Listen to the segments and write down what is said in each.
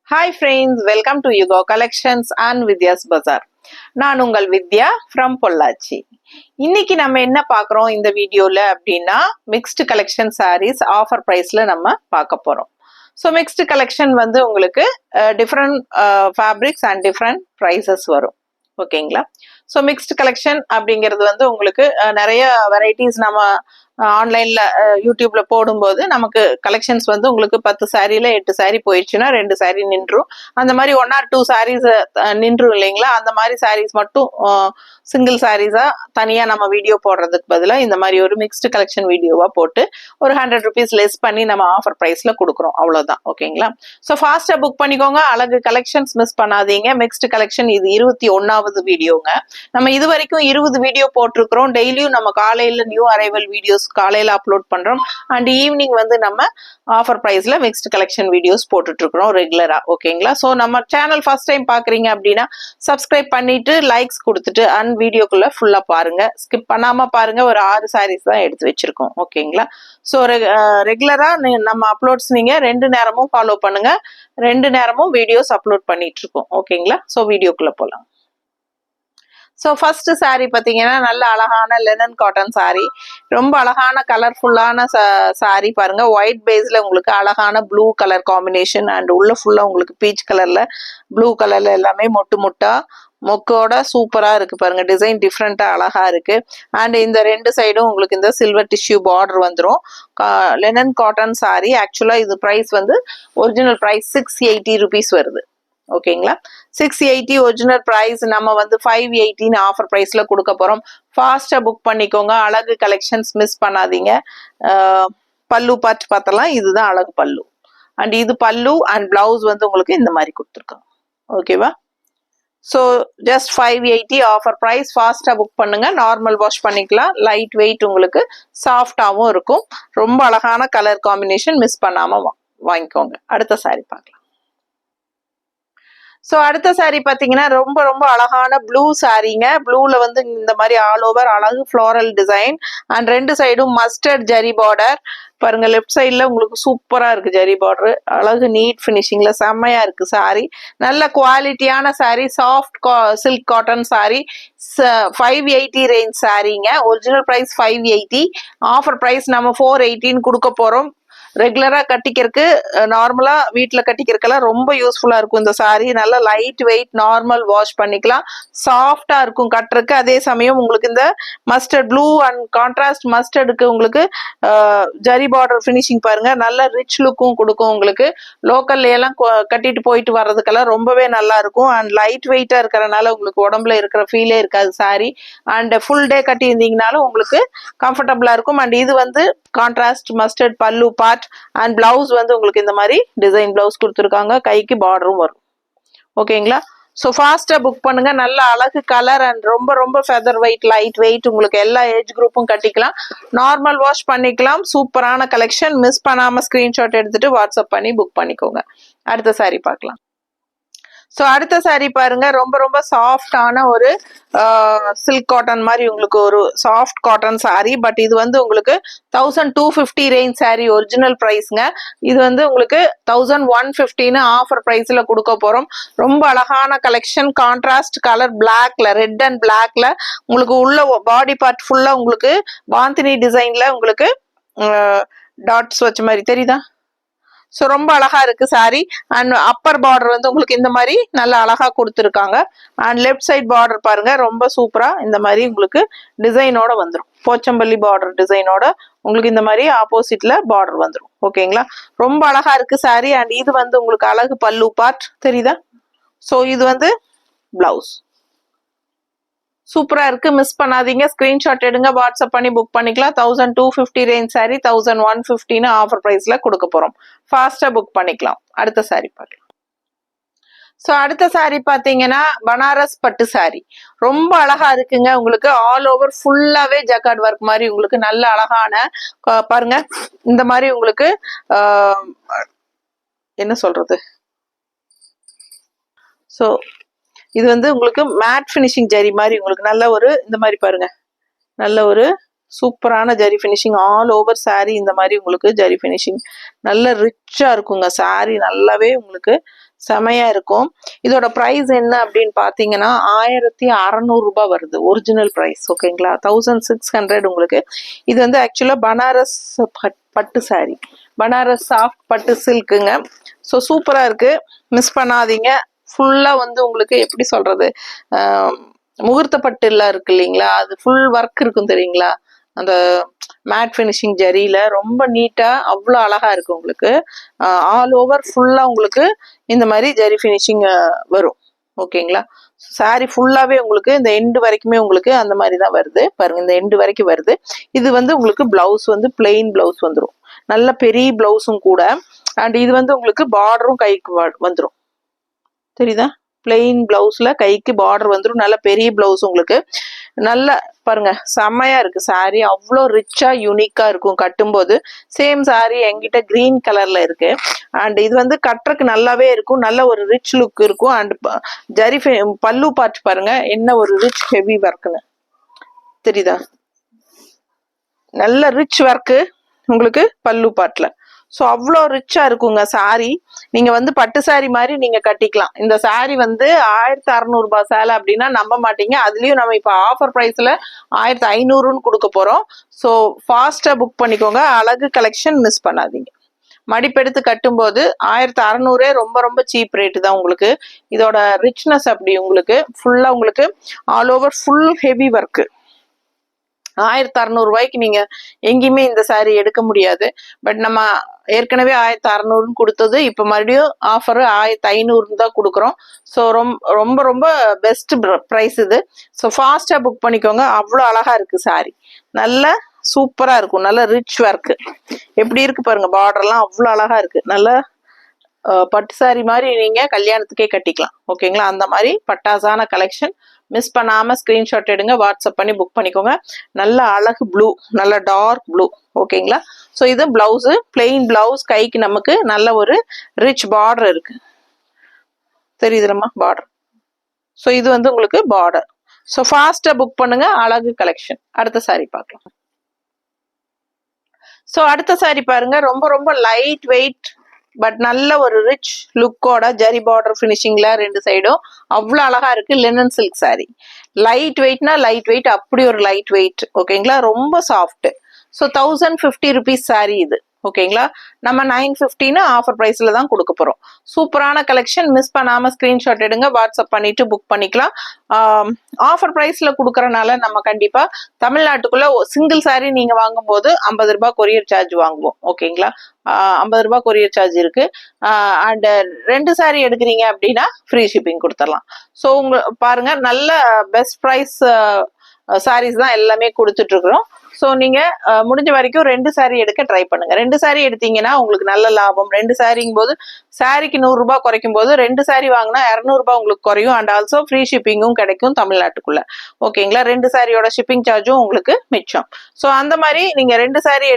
Hi friends, welcome to Yugo Collections and Vidya's Bazaar. நான் உங்கள் வித்யா from Pollachi. இன்னைக்கு நம்ம என்ன பார்க்குறோம் இந்த வீடியோல அப்படின்னா மிக்ஸ்டு கலெக்ஷன் சாரீஸ் ஆஃபர் ப்ரைஸ்ல நம்ம பார்க்க போறோம். ஸோ மிக்ஸ்டு கலெக்ஷன் வந்து உங்களுக்கு different fabrics and different prices வரும். ஓகேங்களா? ஸோ மிக்ஸ்டு கலெக்ஷன் அப்படிங்கிறது வந்து உங்களுக்கு நிறைய வெரைட்டிஸ் நம்ம ஆன்லைன்ல யூடியூப்ல போடும்போது நமக்கு கலெக்ஷன்ஸ் வந்து உங்களுக்கு 10 சாரியில 8 சாரி போயிடுச்சுன்னா 2 சாரி நின்றும். அந்த மாதிரி 1 or 2 சாரீஸ் நின்றும் இல்லைங்களா? அந்த மாதிரி சாரீஸ் மட்டும் சிங்கிள் சாரீஸா தனியா நம்ம வீடியோ போடுறதுக்கு பதிலாக இந்த மாதிரி ஒரு மிக்ஸ்டு கலெக்ஷன் வீடியோவா போட்டு ஒரு 100 rupees லெஸ் பண்ணி நம்ம ஆஃபர் ப்ரைஸ்ல கொடுக்குறோம். அவ்வளவுதான். ஓகேங்களா? ஸோ ஃபாஸ்டா புக் பண்ணிக்கோங்க. அழகு கலெக்ஷன்ஸ் மிஸ் பண்ணாதீங்க. மிக்ஸ்டு கலெக்ஷன் இது 21வது வீடியோங்க. நம்ம இது வரைக்கும் 20 வீடியோ போட்டிருக்கிறோம். டெய்லியும் நம்ம காலையில நியூ அரைவல் வீடியோஸ் காலையில அப்லோட் பண்றோம் அண்ட் ஈவினிங் வந்து நம்ம ஆஃபர் பிரைஸ்ல மிக்ஸ்டு கலெக்ஷன் வீடியோஸ் போட்டுட்டு இருக்கிறோம் ரெகுலரா. ஓகேங்களா? ஸோ நம்ம சேனல் ஃபர்ஸ்ட் டைம் பாக்குறீங்க அப்படின்னா சப்ஸ்கிரைப் பண்ணிட்டு லைக்ஸ் கொடுத்துட்டு அண்ட் வீடியோக்குள்ள ஃபுல்லா பாருங்க. ஸ்கிப் பண்ணாம பாருங்க. ஒரு 6 சாரீஸ் தான் எடுத்து வச்சிருக்கோம். ஓகேங்களா? ஸோ ரெகுலரா நம்ம அப்லோட்ஸ் நீங்க 2 நேரமும் ஃபாலோ பண்ணுங்க. 2 நேரமும் வீடியோஸ் அப்லோட் பண்ணிட்டு இருக்கோம். ஓகேங்களா? ஸோ வீடியோக்குள்ள போலாம். ஸோ ஃபர்ஸ்ட் சாரீ பார்த்தீங்கன்னா நல்ல அழகான லெனன் காட்டன் சாரீ. ரொம்ப அழகான கலர்ஃபுல்லான சாரீ பாருங்க. ஒயிட் பேஸ்ல உங்களுக்கு அழகான ப்ளூ கலர் காம்பினேஷன் அண்ட் உள்ள ஃபுல்லா உங்களுக்கு பீச் கலர்ல ப்ளூ கலர்ல எல்லாமே மொட்டு மொட்டா மொக்கோட சூப்பரா இருக்கு பாருங்க. டிசைன் டிஃப்ரெண்டா அழகா இருக்கு. அண்ட் இந்த 2 சைடும் உங்களுக்கு இந்த சில்வர் டிஷ்யூ பார்டர் வந்துடும். Linen cotton sari. ஆக்சுவலா இது பிரைஸ் வந்து ஒரிஜினல் பிரைஸ் 680 rupees வருது. ஓகேங்களா? 680 ஒரிஜினல் பிரைஸ் நம்ம வந்து 580 ஆஃபர் பிரைஸ்ல கொடுக்க போறோம். ஃபாஸ்டா புக் பண்ணிக்கோங்க. அழகு கலெக்ஷன்ஸ் மிஸ் பண்ணாதீங்க. பல்லு பார்ட் பார்த்தலாம். இதுதான் அழகு பல்லு அண்ட் இது பல்லு அண்ட் பிளவுஸ் வந்து உங்களுக்கு இந்த மாதிரி கொடுத்துருக்கோம். ஓகேவா? So just 580 offer price. ஃபாஸ்டா புக் பண்ணுங்க. நார்மல் வாஷ் பண்ணிக்கலாம். லைட் வெயிட் உங்களுக்கு சாஃப்டாகவும் இருக்கும். ரொம்ப அழகான கலர் காம்பினேஷன். மிஸ் பண்ணாம வாங்கிக்கோங்க. அடுத்த சாரி பார்க்கலாம். ஸோ அடுத்த சாரீ பார்த்தீங்கன்னா ரொம்ப ரொம்ப அழகான ப்ளூ சாரீங்க. ப்ளூல வந்து இந்த மாதிரி ஆல் ஓவர் அழகு ஃப்ளோரல் டிசைன் அண்ட் 2 சைடும் மஸ்டர்ட் ஜரி பார்டர் பாருங்க. லெஃப்ட் சைட்ல உங்களுக்கு சூப்பரா இருக்கு ஜரி பார்டர். அழகு நீட் ஃபினிஷிங்ல செம்மையா இருக்கு சாரி. நல்ல குவாலிட்டியான sari. Soft silk cotton sari. 580 range சாரீங்க. Original price 580. ஆஃபர் பிரைஸ் நம்ம 480 கொடுக்க போறோம். ரெகுலரா கட்டிக்கிறதுக்கு நார்மலா வீட்டுல கட்டிக்கிறதுக்கெல்லாம் ரொம்ப யூஸ்ஃபுல்லா இருக்கும் இந்த சாரி. நல்லா லைட் வெயிட் நார்மல் வாஷ் பண்ணிக்கலாம். சாஃப்டா இருக்கும் கட்டுறதுக்கு. அதே சமயம் உங்களுக்கு இந்த மஸ்டர்ட் ப்ளூ அண்ட் கான்ட்ராஸ்ட் மஸ்டர்டுக்கு உங்களுக்கு ஜரி பார்டர் ஃபினிஷிங் பாருங்க. நல்ல ரிச் லுக்கும் கொடுக்கும் உங்களுக்கு. லோக்கல்ல எல்லாம் கட்டிட்டு போயிட்டு வர்றதுக்கெல்லாம் ரொம்பவே நல்லா இருக்கும். அண்ட் லைட் வெயிட்டா இருக்கிறனால உங்களுக்கு உடம்புல இருக்கிற ஃபீலே இருக்காது சாரி. அண்ட் ஃபுல் டே கட்டி இருந்தீங்கனாலும் உங்களுக்கு கம்ஃபர்டபுளா இருக்கும். அண்ட் இது வந்து கான்ட்ராஸ்ட் மஸ்டர்ட் பல்லு பார்ட் அண்ட் பிளவுஸ் வந்து உங்களுக்கு இந்த மாதிரி டிசைன் பிளவுஸ் கொடுத்துருக்காங்க. கைக்கு பார்டரும் வரும். ஓகேங்களா? ஸோ ஃபாஸ்டா புக் பண்ணுங்க. நல்ல அழகு கலர் அண்ட் ரொம்ப ரொம்ப ஃபெதர் வெயிட் லைட் வெயிட் உங்களுக்கு எல்லா ஏஜ் குரூப்பும் கட்டிக்கலாம். நார்மல் வாஷ் பண்ணிக்கலாம். சூப்பரான கலெக்ஷன். மிஸ் பண்ணாம ஸ்கிரீன்ஷாட் எடுத்துட்டு வாட்ஸ்அப் பண்ணி புக் பண்ணிக்கோங்க. அடுத்த சாரி பார்க்கலாம். ஸோ அடுத்த சாரீ பாருங்க. ரொம்ப ரொம்ப சாஃப்டான ஒரு சில்க் காட்டன் மாதிரி உங்களுக்கு ஒரு சாஃப்ட் காட்டன் சாரீ. பட் இது வந்து உங்களுக்கு 1250 ரேஞ்ச் சாரீ. ஒரிஜினல் பிரைஸ்ங்க. இது வந்து உங்களுக்கு 1150 ஆஃபர் பிரைஸ்ல கொடுக்க போறோம். ரொம்ப அழகான கலெக்ஷன். கான்ட்ராஸ்ட் கலர் பிளாக்ல ரெட் அண்ட் பிளாக்ல உங்களுக்கு உள்ள பாடி பார்ட் ஃபுல்லா உங்களுக்கு பாந்தினி டிசைன்ல உங்களுக்கு டாட்ஸ் வச்ச மாதிரி தெரியுதா? ஸோ ரொம்ப அழகா இருக்கு சாரி. அண்ட் அப்பர் பார்டர் வந்து உங்களுக்கு இந்த மாதிரி நல்லா அழகா கொடுத்துருக்காங்க. அண்ட் லெஃப்ட் சைட் பார்டர் பாருங்க. ரொம்ப சூப்பரா இந்த மாதிரி உங்களுக்கு டிசைனோட வந்துடும். போச்சம்பள்ளி பார்டர் டிசைனோட உங்களுக்கு இந்த மாதிரி ஆப்போசிட்ல பார்டர் வந்துடும். ஓகேங்களா? ரொம்ப அழகா இருக்கு சாரி. அண்ட் இது வந்து உங்களுக்கு அழகு பல்லு பார்ட் தெரியுதா? ஸோ இது வந்து பிளவுஸ் சூப்பரா இருக்கு. மிஸ் பண்ணாதீங்க. ஸ்கிரீன்ஷாட் எடுங்க. வாட்ஸ்அப் பண்ணி புக் பண்ணிக்கலாம். 1250 ரேஞ்ச் சாரி 1150 ஆஃபர் பிரைஸ்ல கொடுக்க போறோம். ஃபாஸ்டா புக் பண்ணிக்கலாம். அடுத்த சாரி பார்க்கலாம். ஸோ அடுத்த சாரி பார்த்தீங்கன்னா பனாரஸ் பட்டு சாரி. ரொம்ப அழகா இருக்குங்க. உங்களுக்கு ஆல் ஓவர் ஃபுல்லாவே ஜக்கார்ட் ஒர்க் மாதிரி உங்களுக்கு நல்ல அழகான பாருங்க. இந்த மாதிரி உங்களுக்கு என்ன சொல்றது, ஸோ இது வந்து உங்களுக்கு மேட் ஃபினிஷிங் ஜரி மாதிரி உங்களுக்கு நல்ல ஒரு இந்த மாதிரி பாருங்க. நல்ல ஒரு சூப்பரான zari finishing all over saree. இந்த மாதிரி உங்களுக்கு ஜரி ஃபினிஷிங் நல்ல ரிச்சா இருக்குங்க. saree நல்லாவே உங்களுக்கு செமையா இருக்கும். இதோட பிரைஸ் என்ன அப்படின்னு பாத்தீங்கன்னா 1600 ரூபாய் வருது ஒரிஜினல் பிரைஸ். ஓகேங்களா, 1600 உங்களுக்கு. இது வந்து ஆக்சுவலா பனாரஸ் பட்டு saree, பனாரஸ் சாஃப்ட் பட்டு சில்க்குங்க. ஸோ சூப்பரா இருக்கு, மிஸ் பண்ணாதீங்க. ஃபுல்லா வந்து உங்களுக்கு எப்படி சொல்றது, முகூர்த்த பட்டு எல்லாம் இருக்கு இல்லைங்களா, அது ஃபுல் ஒர்க் இருக்கும் தெரியுங்களா, அந்த மேட் ஃபினிஷிங் ஜரியில ரொம்ப நீட்டா அவ்வளோ அழகா இருக்கு உங்களுக்கு. ஆல் ஓவர் ஃபுல்லா உங்களுக்கு இந்த மாதிரி ஜரி ஃபினிஷிங் வரும். ஓகேங்களா, சாரி ஃபுல்லாவே உங்களுக்கு இந்த எண்டு வரைக்குமே உங்களுக்கு அந்த மாதிரி தான் வருது பாருங்க, இந்த எண்டு வரைக்கும் வருது. இது வந்து உங்களுக்கு பிளவுஸ் வந்து பிளெயின் பிளவுஸ் வந்துடும், நல்ல பெரிய பிளவுஸும் கூட. அண்ட் இது வந்து உங்களுக்கு பார்டரும் கைக்கு வந்துடும், தெரியுதா, பிளெயின் பிளவுஸ்ல கைக்கு பார்டர் வந்துடும், நல்ல பெரிய பிளவுஸ் உங்களுக்கு. நல்ல பாருங்க செம்மையா இருக்கு சாரி, அவ்வளோ ரிச்சா யூனிக்கா இருக்கும் கட்டும்போது. சேம் சாரி என்கிட்ட கிரீன் கலர்ல இருக்கு. அண்ட் இது வந்து கட்டுறதுக்கு நல்லாவே இருக்கும், நல்ல ஒரு ரிச் லுக் இருக்கும். அண்ட் ஜரி பல்லு பார்த்து பாருங்க என்ன ஒரு ரிச் ஹெவி ஒர்க்குன்னு, தெரியுதா, நல்ல ரிச் ஒர்க்கு உங்களுக்கு பல்லு பாட்டுல. ஸோ அவ்வளோ ரிச்சா இருக்குங்க சாரி. நீங்க வந்து பட்டு சாரி மாதிரி நீங்க கட்டிக்கலாம். இந்த சாரி வந்து 1600 ரூபாய் சேலை அப்படின்னா நம்ப மாட்டீங்க. அதுலயும் நம்ம இப்போ ஆஃபர் பிரைஸ்ல 1500ன்னு கொடுக்க போறோம். ஸோ ஃபாஸ்டா புக் பண்ணிக்கோங்க, அழகு கலெக்ஷன் மிஸ் பண்ணாதீங்க. மடிப்பெடுத்து கட்டும்போது 1600 ரொம்ப ரொம்ப சீப் ரேட்டு தான் உங்களுக்கு. இதோட ரிச்னஸ் அப்படி உங்களுக்கு ஃபுல்லா உங்களுக்கு all over full heavy work. 1600 ரூபாய்க்கு நீங்க எங்கேயுமே இந்த சாரி எடுக்க முடியாது. பட் நம்ம ஏற்கனவே 1600 கொடுத்தது, இப்ப மறுபடியும் ஆஃபர் 1500 தான் கொடுக்குறோம். ஸோ ரொம்ப ரொம்ப பெஸ்ட் ப்ரைஸ் இது. ஸோ ஃபாஸ்டா புக் பண்ணிக்கோங்க. அவ்வளோ அழகா இருக்கு சாரி, நல்ல சூப்பரா இருக்கும், நல்ல ரிச் ஒர்க். எப்படி இருக்கு பாருங்க, பார்டர்லாம் அவ்வளோ அழகா இருக்கு. நல்ல பட்டு சாரி மாதிரி நீங்க கல்யாணத்துக்கே கட்டிக்கலாம். ஓகேங்களா, அந்த மாதிரி பட்டாசான கலெக்ஷன். மிஸ் பண்ணாம ஸ்கிரீன்ஷாட் எடுங்க, வாட்ஸ்அப் பண்ணி புக் பண்ணிக்கோங்க. நல்ல அழகு ப்ளூ, நல்ல டார்க் ப்ளூ. ஓகேங்களா, ஸோ இது பிளவுஸ், பிளெயின் பிளவுஸ், கைக்கு நமக்கு நல்ல ஒரு ரிச் பார்டர் இருக்கு, தெரியுதுமா பார்டர். ஸோ இது வந்து உங்களுக்கு பார்டர். ஸோ ஃபாஸ்டா புக் பண்ணுங்க, அழகு கலெக்ஷன். அடுத்த சாரி பார்க்கலாம். ஸோ அடுத்த சாரி பாருங்க, ரொம்ப ரொம்ப லைட் வெயிட் பட் நல்ல ஒரு ரிச் லுக்கோட ஜரி பார்டர் ஃபினிஷிங்ல ரெண்டு சைடும் அவ்வளோ அழகா இருக்கு. லினன் சில்க் சாரி, லைட் வெயிட்னா லைட் வெயிட், அப்படி ஒரு லைட் வெயிட். ஓகேங்களா, ரொம்ப சாஃப்ட். ஸோ 1050 ருபீஸ் சாரி இது. ஓகேங்களா, நம்ம 950ன்னு ஆஃபர் பிரைஸ்ல தான் கொடுக்க போறோம். சூப்பரான கலெக்ஷன், மிஸ் பண்ணாம ஸ்கிரீன்ஷாட் எடுங்க, வாட்ஸ்அப் பண்ணிட்டு புக் பண்ணிக்கலாம். ஆஃபர் பிரைஸ்ல கொடுக்கறனால நம்ம கண்டிப்பா தமிழ்நாட்டுக்குள்ள சிங்கிள் சாரி நீங்க வாங்கும் போது 50 ரூபாய் கொரியர் சார்ஜ் வாங்குவோம். ஓகேங்களா, 50 ரூபாய் கொரியர் சார்ஜ் இருக்கு. அண்ட் 2 சாரி எடுக்கிறீங்க அப்படின்னா ஃப்ரீ ஷிப்பிங் கொடுத்துடலாம். ஸோ உங்க பாருங்க, நல்ல பெஸ்ட் ப்ரைஸ் சாரீஸ் தான் எல்லாமே கொடுத்துட்டு இருக்கிறோம். ஸோ நீங்க முடிஞ்ச வரைக்கும் 2 சாரி எடுக்க ட்ரை பண்ணுங்க. 2 சாரி எடுத்தீங்கன்னா உங்களுக்கு நல்ல லாபம். 2 சாரிங்கும் போது சாரிக்கு 100 ரூபாய் குறைக்கும் போது 2 சாரி வாங்கினா 200 ரூபாய் உங்களுக்கு குறையும். அண்ட் ஆல்சோ ஃப்ரீ ஷிப்பிங்கும் கிடைக்கும் தமிழ்நாட்டுக்குள்ள. ஓகேங்களா, 2 சாரியோட ஷிப்பிங் சார்ஜும் உங்களுக்கு மிச்சம். ஸோ அந்த மாதிரி நீங்க 2 சாரி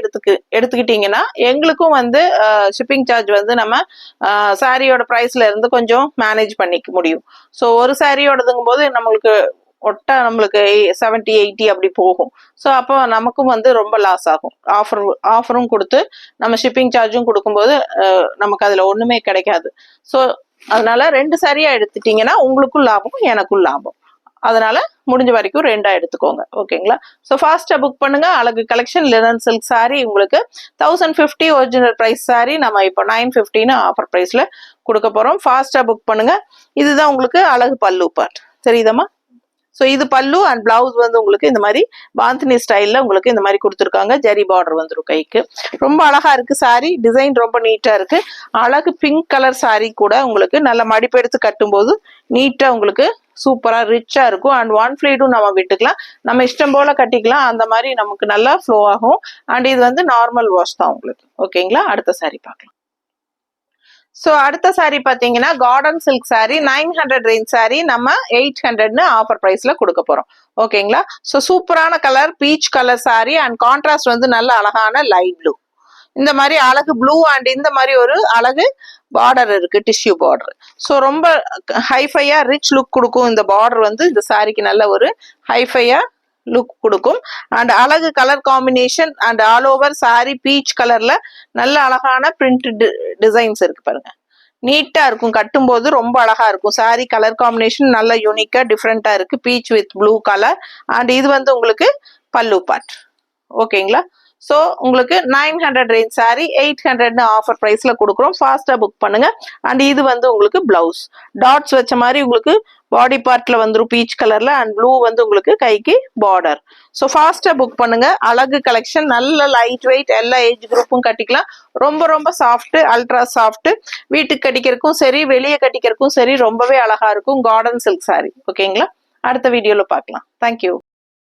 எடுத்துக்கிட்டீங்கன்னா எங்களுக்கும் வந்து ஷிப்பிங் சார்ஜ் வந்து நம்ம சாரியோட ப்ரைஸ்ல இருந்து கொஞ்சம் மேனேஜ் பண்ணிக்க முடியும். ஸோ ஒரு சாரியோடதுங்கும் போது நம்மளுக்கு ஒட்டா நம்மளுக்கு 70-80 அப்படி போகும். ஸோ அப்போ நமக்கும் வந்து ரொம்ப லாஸ் ஆகும். ஆஃபரும் கொடுத்து நம்ம ஷிப்பிங் சார்ஜும் கொடுக்கும்போது நமக்கு அதுல ஒண்ணுமே கிடைக்காது. ஸோ அதனால 2 சாரியா எடுத்துட்டீங்கன்னா உங்களுக்கும் லாபம், எனக்கும் லாபம். அதனால முடிஞ்ச வரைக்கும் 2ஆ எடுத்துக்கோங்க. ஓகேங்களா, ஸோ ஃபாஸ்டா புக் பண்ணுங்க. அழகு கலெக்ஷன் லினன் சில்க் சாரி உங்களுக்கு 1050 ஒரிஜினல் பிரைஸ் சாரி நம்ம இப்போ 950ன்னு ஆஃபர் பிரைஸ்ல கொடுக்க போறோம். ஃபாஸ்டா புக் பண்ணுங்க. இதுதான் உங்களுக்கு அழகு பல்லு பார்ட், தெரியுதமா. ஸோ இது பல்லு அண்ட் பிளவுஸ் வந்து உங்களுக்கு இந்த மாதிரி பாந்தினி ஸ்டைல்ல உங்களுக்கு இந்த மாதிரி கொடுத்துருக்காங்க. ஜரி பார்டர் வந்துடும் கைக்கு. ரொம்ப அழகா இருக்கு சாரி, டிசைன் ரொம்ப நீட்டா இருக்கு. அழகு பிங்க் கலர் சாரி கூட உங்களுக்கு நல்ல மடிப்பெடுத்து கட்டும் போது நீட்டா உங்களுக்கு சூப்பரா ரிச்சா இருக்கும். அண்ட் 1 ஃபிளீடும் நம்ம விட்டுக்கலாம், நம்ம இஷ்டம் போல கட்டிக்கலாம். அந்த மாதிரி நமக்கு நல்லா ஃப்ளோ ஆகும். அண்ட் இது வந்து நார்மல் வாஷ் தான் உங்களுக்கு. ஓகேங்களா, அடுத்த சாரி பார்க்கலாம். ஸோ அடுத்த சாரி பார்த்தீங்கன்னா garden silk sorry, 900 range sorry நம்ம 800ன்னு ஆஃபர் ப்ரைஸ்ல கொடுக்க போறோம். ஓகேங்களா, ஸோ சூப்பரான colour peach colour sorry and contrast வந்து நல்ல அழகான லைட் ப்ளூ. இந்த மாதிரி அழகு ப்ளூ அண்ட் இந்த மாதிரி ஒரு அழகு பார்டர் இருக்கு, டிஷ்யூ பார்டர். ஸோ ரொம்ப ஹைஃபையா ரிச் லுக் கொடுக்கும் இந்த பார்டர் வந்து இந்த சாரிக்கு நல்ல ஒரு ஹைஃபையா லுக் கொடுக்கும். அண்ட் அழகு colour combination and all over saree beach கலர்ல நல்ல அழகான பிரிண்ட் டிசைன்ஸ் இருக்கு பாருங்க. நீட்டா இருக்கும், கட்டும்போது ரொம்ப அழகா இருக்கும். saree கலர் காம்பினேஷன் நல்ல யூனிக்கா டிஃப்ரெண்டா இருக்கு. Beach with blue colour. And இது வந்து உங்களுக்கு பல்லு பார்ட். ஓகேங்களா? ஸோ உங்களுக்கு 900 ரேஞ்ச் saree 800 ஆஃபர் ப்ரைஸ்ல கொடுக்குறோம். ஃபாஸ்டா புக் பண்ணுங்க. அண்ட் இது வந்து உங்களுக்கு பிளவுஸ் டாட்ஸ் வச்ச மாதிரி உங்களுக்கு பாடி பார்ட்ல வந்துடும் பீச் கலர்ல. அண்ட் ப்ளூ வந்து உங்களுக்கு கைக்கு பார்டர். ஸோ ஃபாஸ்டா புக் பண்ணுங்க. அழகு கலெக்ஷன், நல்ல லைட் வெயிட், எல்லா ஏஜ் குரூப்பும் கட்டிக்கலாம். ரொம்ப ரொம்ப சாஃப்ட், அல்ட்ரா சாஃப்ட். வீட்டுக்கு கட்டிக்கிறதுக்கும் சரி, வெளியே கட்டிக்கிறதுக்கும் சரி ரொம்பவே அழகா இருக்கும். Garden silk saree. ஓகேங்களா? அடுத்த வீடியோல பார்க்கலாம். தேங்க்யூ.